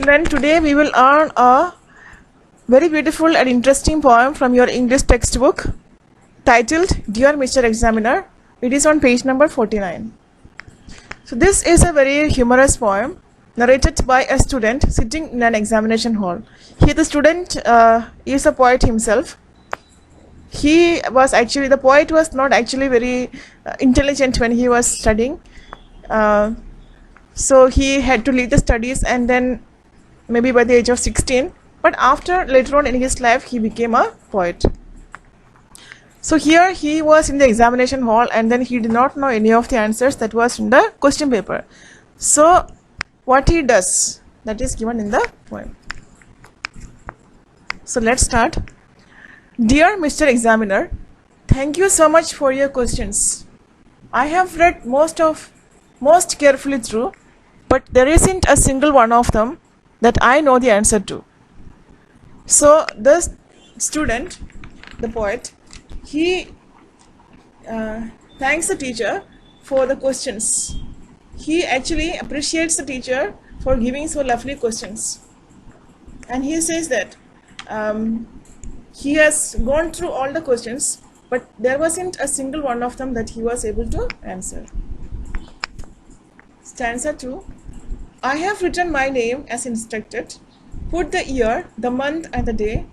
Children, today we will learn a very beautiful and interesting poem from your English textbook titled Dear Mr. Examiner. It is on page number 49. So this is a very humorous poem narrated by a student sitting in an examination hall. Here the student is a poet himself. The poet was not actually very intelligent when he was studying. So he had to leave the studies, and then maybe by the age of 16, but later on in his life he became a poet. So here he was in the examination hall, and then he did not know any of the answers that was in the question paper. So what he does, that is given in the poem. So let's start. Dear Mr. Examiner, thank you so much for your questions. I have read most carefully through, but there isn't a single one of them that I know the answer to. So the student, the poet, he thanks the teacher for the questions. He actually appreciates the teacher for giving so lovely questions. And he says that he has gone through all the questions, but there wasn't a single one of them that he was able to answer. Stanza 2. I have written my name as instructed, put the year, the month and the day,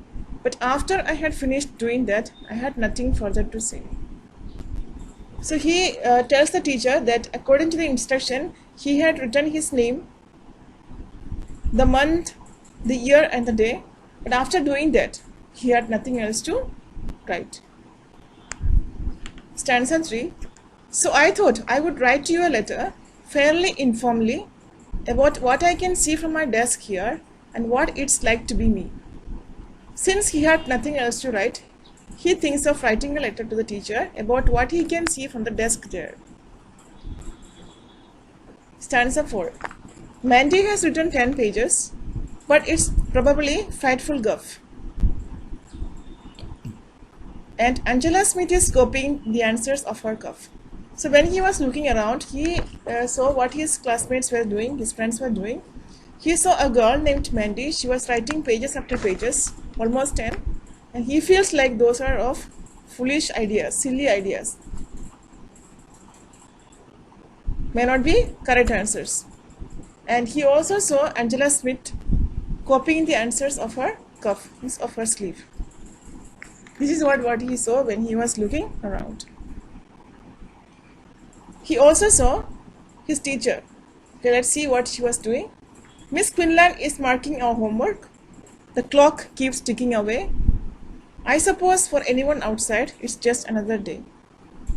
but after I had finished doing that, I had nothing further to say. So he tells the teacher that according to the instruction, he had written his name, the month, the year and the day, but after doing that, he had nothing else to write. Stanza 3. So I thought I would write to you a letter, fairly informally, about what I can see from my desk here and what it's like to be me. Since he had nothing else to write, he thinks of writing a letter to the teacher about what he can see from the desk there. Stanza 4. Mandy has written 10 pages, but it's probably frightful guff. And Angela Smith is copying the answers of her cuff. So when he was looking around, he saw what his classmates were doing, his friends were doing. He saw a girl named Mandy. She was writing pages after pages, almost 10. And he feels like those are of foolish ideas, silly ideas. May not be correct answers. And he also saw Angela Smith copying the answers of her cuff, of her sleeve. This is what he saw when he was looking around. He also saw his teacher. Okay, let's see what she was doing. Miss Quinlan is marking our homework. The clock keeps ticking away. I suppose for anyone outside, it's just another day.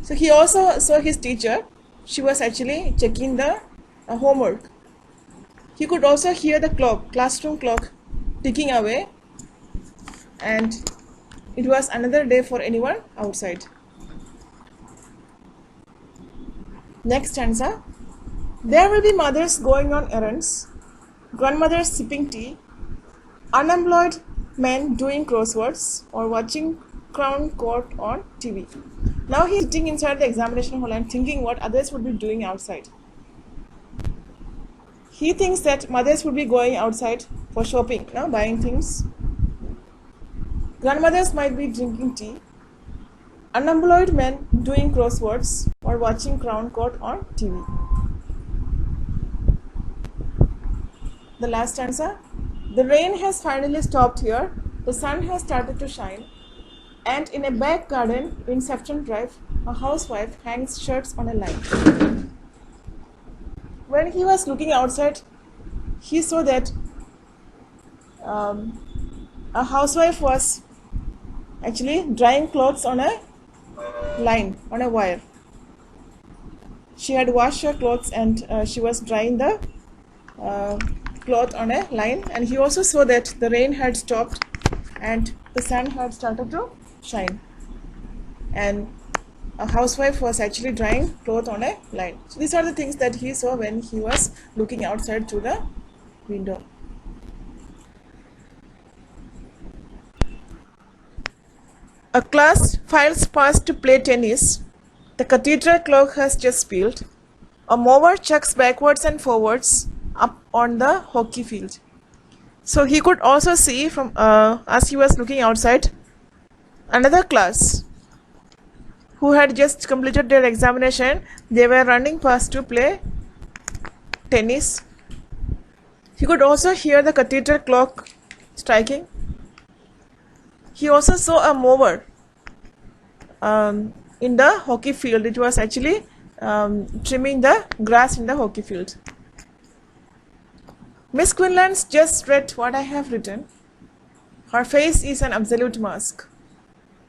So he also saw his teacher. She was actually checking the homework. He could also hear the clock, classroom clock, ticking away. And it was another day for anyone outside. Next stanza. There will be mothers going on errands, grandmothers sipping tea, unemployed men doing crosswords or watching Crown Court on TV. Now he is sitting inside the examination hall and thinking what others would be doing outside. He thinks that mothers would be going outside for shopping, buying things. Grandmothers might be drinking tea. Unemployed men doing crosswords or watching Crown Court on TV. The last stanza. The rain has finally stopped here. The sun has started to shine. And in a back garden in Sefton Drive, a housewife hangs shirts on a line. When he was looking outside, he saw that a housewife was actually drying clothes on a line, on a wire. She had washed her clothes and she was drying the cloth on a line, and he also saw that the rain had stopped and the sun had started to shine, and a housewife was actually drying cloth on a line. So these are the things that he saw when he was looking outside through the window. A class files past to play tennis. The cathedral clock has just pealed. A mower chucks backwards and forwards up on the hockey field. So he could also see from as he was looking outside, another class who had just completed their examination. They were running past to play tennis. He could also hear the cathedral clock striking. He also saw a mower in the hockey field. It was actually trimming the grass in the hockey field. Miss Quinlan's just read what I have written. Her face is an absolute mask.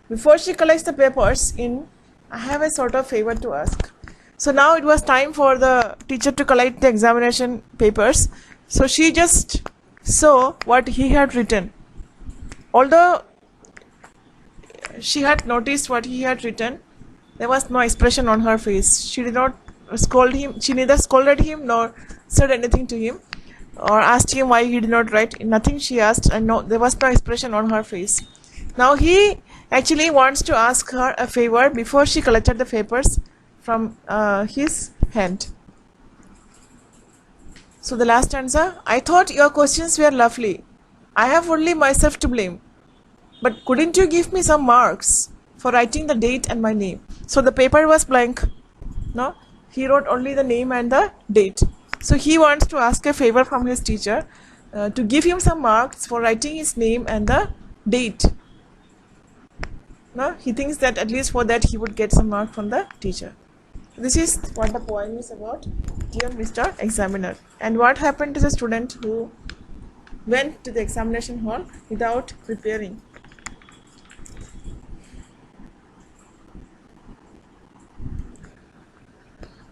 Before she collects the papers in, I have a sort of favor to ask. So now it was time for the teacher to collect the examination papers. So she just saw what he had written. Although she had noticed what he had written, there was no expression on her face. She did not scold him. She neither scolded him nor said anything to him or asked him why he did not write. Nothing she asked, and no, there was no expression on her face. Now he actually wants to ask her a favor before she collected the papers from his hand. So the last answer: I thought your questions were lovely. I have only myself to blame. But couldn't you give me some marks for writing the date and my name? So the paper was blank. No, he wrote only the name and the date. So he wants to ask a favor from his teacher to give him some marks for writing his name and the date. No, he thinks that at least for that he would get some mark from the teacher. This is what the poem is about, Dear Mr. Examiner. And what happened to the student who went to the examination hall without preparing?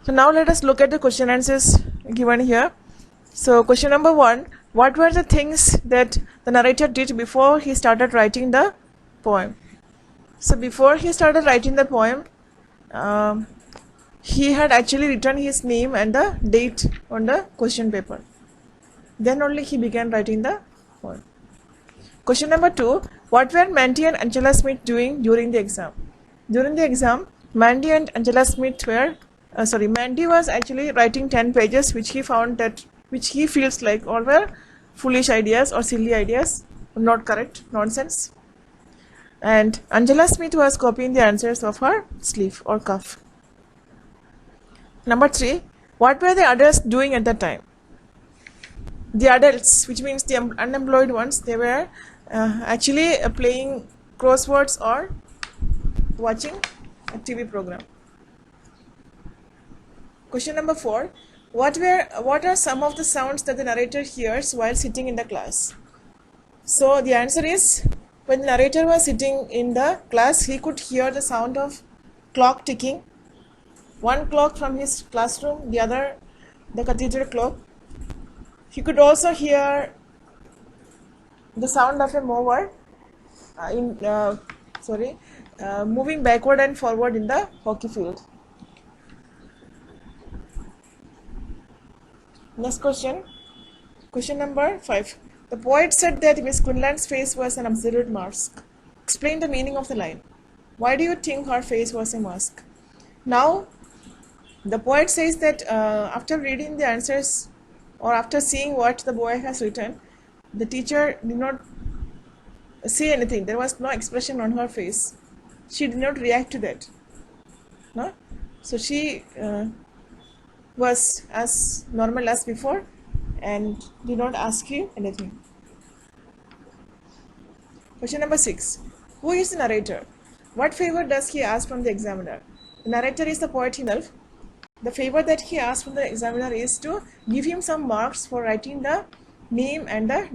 So now let us look at the question answers given here. So question number 1, what were the things that the narrator did before he started writing the poem? So before he started writing the poem, he had actually written his name and the date on the question paper. Then only he began writing the poem. Question number 2, what were Mandy and Angela Smith doing during the exam? During the exam, Mandy and Angela Smith were Mandy was actually writing 10 pages which he feels like all were foolish ideas or silly ideas, not correct, nonsense. And Angela Smith was copying the answers of her sleeve or cuff. Number 3, what were the adults doing at that time? The adults, which means the unemployed ones, they were actually playing crosswords or watching a TV program. Question number 4, what are some of the sounds that the narrator hears while sitting in the class? So the answer is, when the narrator was sitting in the class, he could hear the sound of clock ticking. One clock from his classroom, the other the cathedral clock. He could also hear the sound of a mower moving backward and forward in the hockey field. Next question. Question number 5. The poet said that Miss Quinlan's face was an absolute mask. Explain the meaning of the line. Why do you think her face was a mask? Now, the poet says that after reading the answers or after seeing what the boy has written, the teacher did not say anything. There was no expression on her face. She did not react to that. No? So she was as normal as before and did not ask you anything. Question number 6. Who is the narrator? What favor does he ask from the examiner? The narrator is the poet himself. The favor that he asked from the examiner is to give him some marks for writing the name and the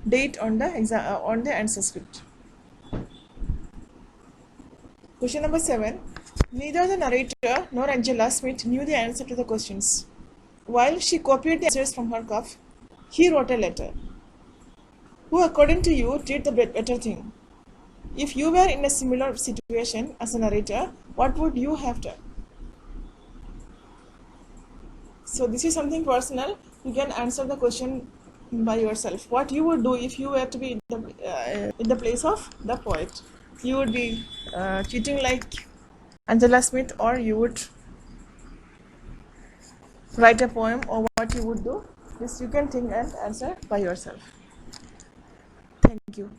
date on the answer script. Question number 7. Neither the narrator nor Angela Smith knew the answer to the questions. While she copied the answers from her cuff, he wrote a letter. Who, according to you, did the better thing? If you were in a similar situation as a narrator, what would you have done? So this is something personal. You can answer the question by yourself. What you would do if you were to be in the place of the poet? You would be cheating like Angela Smith, or you would write a poem, or what you would do? This you can think and answer by yourself. Thank you.